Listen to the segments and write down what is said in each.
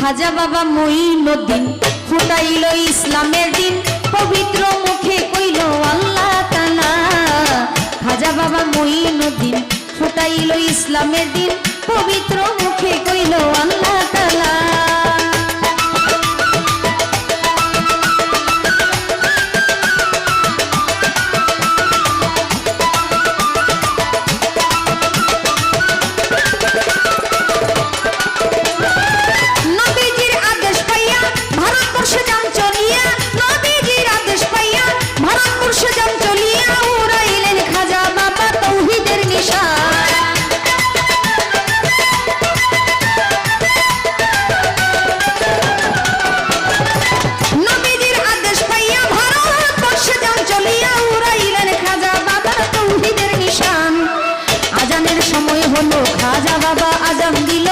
খাজা বাবা মঈনুদ্দিন ফুটাইল ইসলামের দিন, পবিত্র মুখে কইল আল্লাহ তাআলা। খাজা বাবা মঈনুদ্দিন ফুটাইল ইসলামের দিন, পবিত্র মুখে কইল আল্লাহ তাআলা। খাজা বাবা আজান দিল,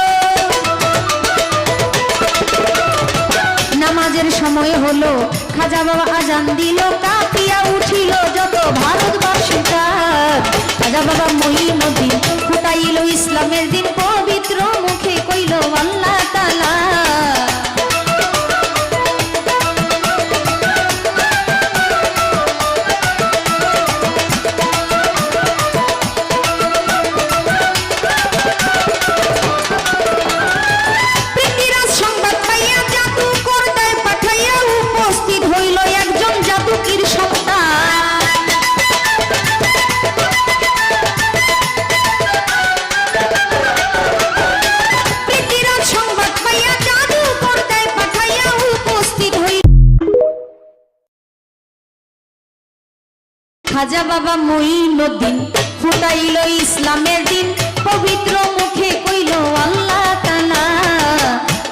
নামাজের সময় হলো, খাজা বাবা আজান দিল, কাঁপিয়া উঠিল যত ভারতবাসীর কাজ। খাজা বাবা মঈনুদ্দিন ফুটাইল ইসলামের দিন, পবিত্র মুখে কইল আল্লাহ তাআলা। খাজা বাবা মঈনুদ্দিন ফুটাইল ইসলামের দিন, পবিত্র মুখে কইল আল্লাহ তাআলা।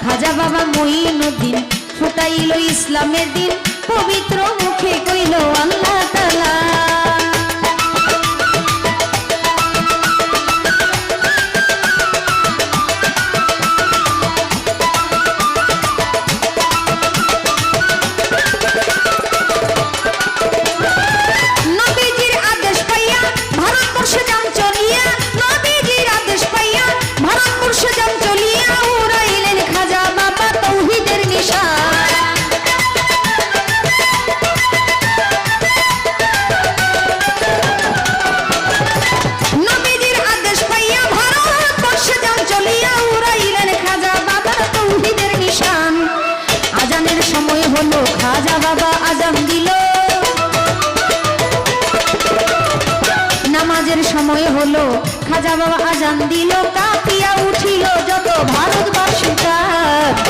খাজা বাবা মঈনুদ্দিন ফুটাইল ইসলামের দিন, পবিত্র মুখে কইল আল্লাহ তাআলা। খাজা বাবা আজান দিল, নামাজের সময় হলো, খাজা বাবা আজান দিল, কাঁপিয়া উঠিল যত ভারতবাসীর কাজ।